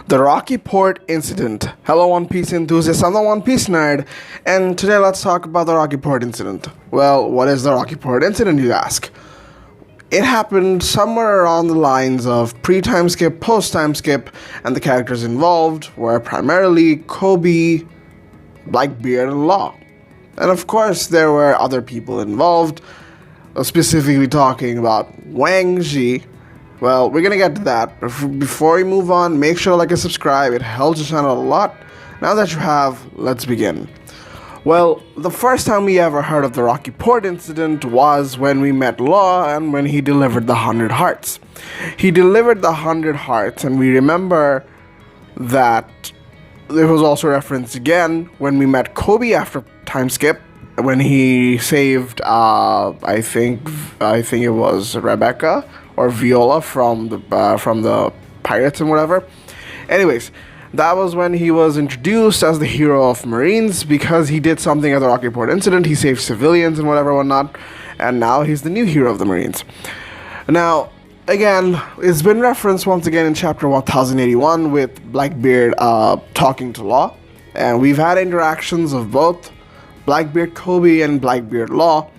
The Rocky Port Incident. Hello, One Piece enthusiasts. I'm the One Piece nerd, and today let's talk about the Rocky Port Incident. Well, what is the Rocky Port Incident, you ask? It happened somewhere around the lines of pre-time skip, post-time skip, and the characters involved were primarily Kobe, Blackbeard, and Law. And of course, there were other people involved, specifically talking about Wang Ji. Well, we're gonna get to that, but before we move on, make sure to like and subscribe. It helps the channel a lot. Now that you have, let's begin. Well, the first time we ever heard of the Rocky Port Incident was when we met Law and when he delivered the 100 hearts. He delivered the 100 hearts, and we remember that there was also reference again when we met Kobe after time skip, when he saved, I think it was Rebecca or Viola from the pirates and whatever. Anyways, that was when he was introduced as the hero of Marines because he did something at the Rocky Port Incident. He saved civilians and whatnot, and now he's the new hero of the Marines. Now, again, it's been referenced once again in chapter 1081 with Blackbeard talking to Law, and we've had interactions of both Blackbeard Kobe and Blackbeard Law,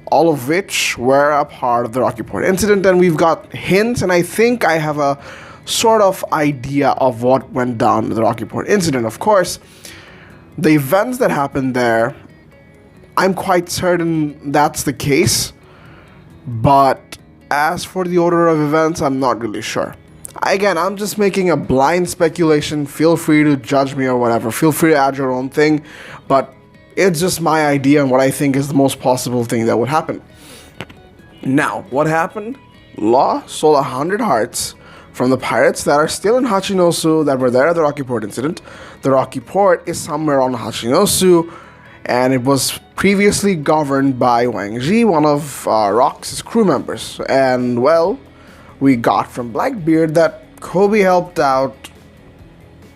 all of which were a part of the Rocky Port Incident, and we've got hints, and I think I have a sort of idea of what went down in the Rocky Port Incident. Of course, the events that happened there, I'm quite certain that's the case, but as for the order of events, I'm not really sure. Again, I'm just making a blind speculation. Feel free to judge me or whatever. Feel free to add your own thing, but it's just my idea and what I think is the most possible thing that would happen. Now, what happened? Law stole 100 hearts from the pirates that are still in Hachinosu that were there at the Rocky Port Incident. The Rocky Port is somewhere on Hachinosu, and it was previously governed by Wang Ji, one of Rox's crew members. And, well, we got from Blackbeard that Kobe helped out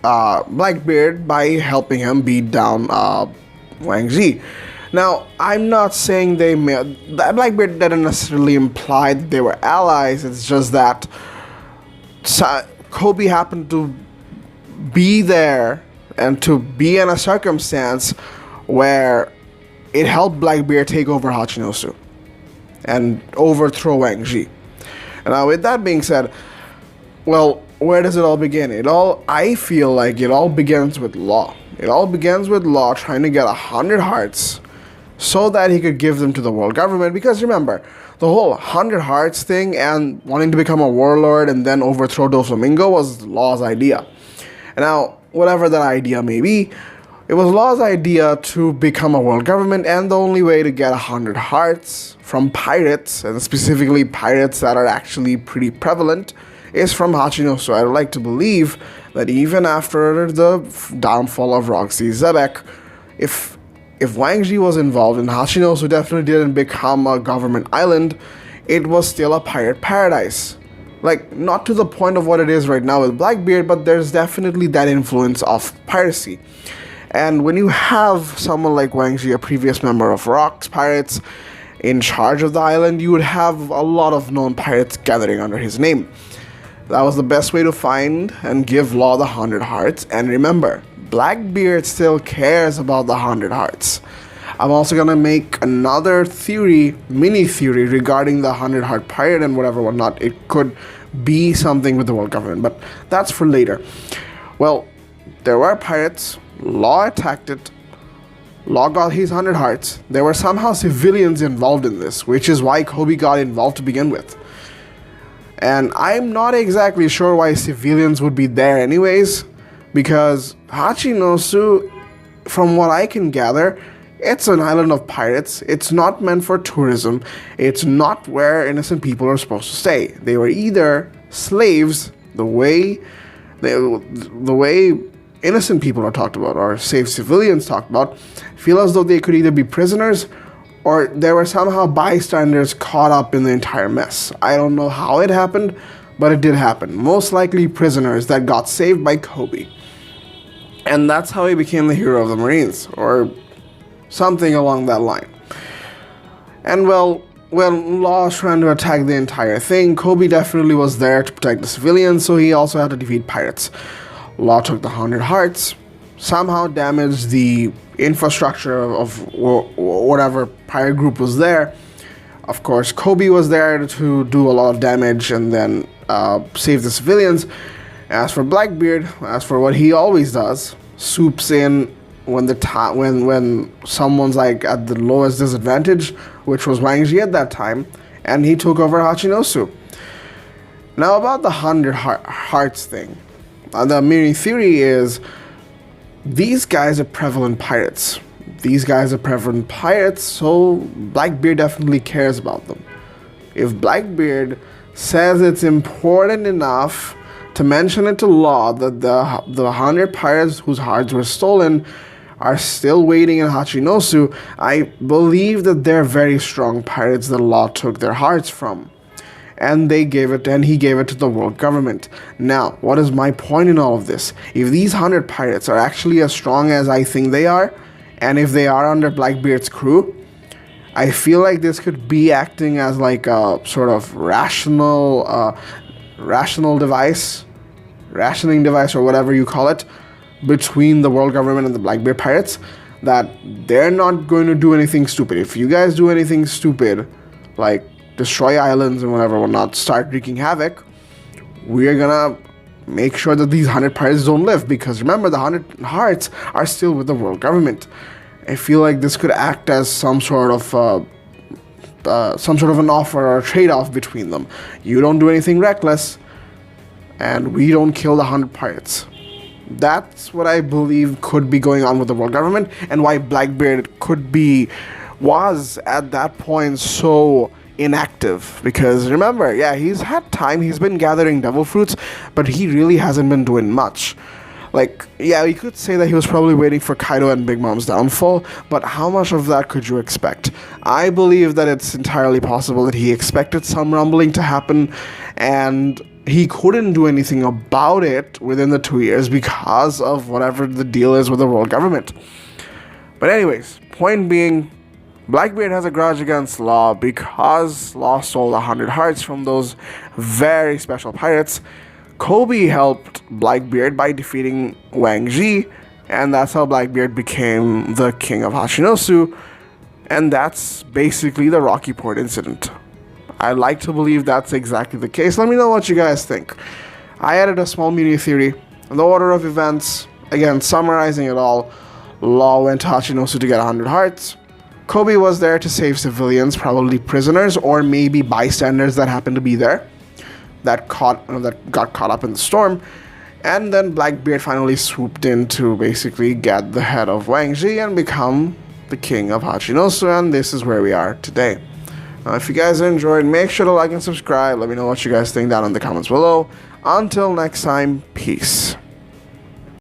Blackbeard by helping him beat down Wang Ji. Now, I'm not saying that Blackbeard didn't necessarily imply that they were allies. It's just that Kobe happened to be there and to be in a circumstance where it helped Blackbeard take over Hachinosu and overthrow Wang Ji. And now, with that being said, well, where does it all begin? I feel like it all begins with Law. It all begins with Law trying to get 100 hearts so that he could give them to the world government. Because remember, the whole 100 hearts thing and wanting to become a warlord and then overthrow Doflamingo was Law's idea. And now, whatever that idea may be, it was Law's idea to become a world government, and the only way to get 100 hearts from pirates, and specifically pirates that are actually pretty prevalent, is from Hachinosu. I'd like to believe that even after the downfall of Roxy Zebek, if Wang Ji was involved and Hachinosu definitely didn't become a government island, it was still a pirate paradise. Like, not to the point of what it is right now with Blackbeard, but there's definitely that influence of piracy. And when you have someone like Wang Ji, a previous member of Rox Pirates, in charge of the island, you would have a lot of known pirates gathering under his name. That was the best way to find and give Law the 100 hearts. And remember, Blackbeard still cares about the 100 hearts. I'm also gonna make another mini theory regarding the 100 heart pirate and whatnot. It could be something with the world government, but that's for later. Well, there were pirates. Law attacked it. Law got his 100 hearts. There were somehow civilians involved in this, which is why Kobe got involved to begin with. And I'm not exactly sure why civilians would be there anyways, because Hachinosu, from what I can gather, it's an island of pirates. It's not meant for tourism. It's not where innocent people are supposed to stay. They were either slaves, the way innocent people are talked about, or safe civilians talked about, feel as though they could either be prisoners or they were somehow bystanders caught up in the entire mess. I don't know how it happened, but it did happen. Most likely prisoners that got saved by Kobe. And that's how he became the hero of the Marines, or something along that line. And well, when Law was trying to attack the entire thing, Kobe definitely was there to protect the civilians, so he also had to defeat pirates. Law took the 100 hearts, somehow damaged the infrastructure of whatever pirate group was there. Of course, Kobe was there to do a lot of damage and then save the civilians. As for Blackbeard, as for what he always does, swoops in when when someone's like at the lowest disadvantage, which was Wang Zhi at that time, and he took over Hachinosu. Now about the 100 hearts thing, the mini theory is these guys are prevalent pirates. These guys are prevalent pirates, so Blackbeard definitely cares about them. If Blackbeard says it's important enough to mention it to Law that the 100 pirates whose hearts were stolen are still waiting in Hachinosu, I believe that they're very strong pirates that Law took their hearts from. And he gave it to the world government. Now, what is my point in all of this? If these 100 pirates are actually as strong as I think they are, and if they are under Blackbeard's crew, I feel like this could be acting as like a sort of rationing device, or whatever you call it, between the world government and the Blackbeard pirates, that they're not going to do anything stupid. If you guys do anything stupid, like destroy islands and whatnot, start wreaking havoc, we're gonna make sure that these 100 pirates don't live, because remember, the 100 hearts are still with the world government. I feel like this could act as some sort of an offer or a trade-off between them. You don't do anything reckless, and we don't kill the 100 pirates. That's what I believe could be going on with the world government, and why Blackbeard was at that point so inactive. Because remember, yeah, he's had time, he's been gathering devil fruits, but he really hasn't been doing much. Like, yeah, you could say that he was probably waiting for Kaido and Big Mom's downfall, but how much of that could you expect? I believe that it's entirely possible that he expected some rumbling to happen, and he couldn't do anything about it within the 2 years because of whatever the deal is with the world government. But anyways, point being, Blackbeard has a grudge against Law because Law stole 100 hearts from those very special pirates. Kobe helped Blackbeard by defeating Wang Zhi, and that's how Blackbeard became the king of Hachinosu, and that's basically the Rocky Port incident. I like to believe that's exactly the case. Let me know what you guys think. I added a small mini theory. The order of events, again, summarizing it all, Law went to Hachinosu to get 100 hearts. Kobe was there to save civilians, probably prisoners, or maybe bystanders that happened to be there, that got caught up in the storm. And then Blackbeard finally swooped in to basically get the head of Wang Zhi and become the king of Hachinosu, and this is where we are today. If you guys enjoyed, make sure to like and subscribe. Let me know what you guys think down in the comments below. Until next time, peace.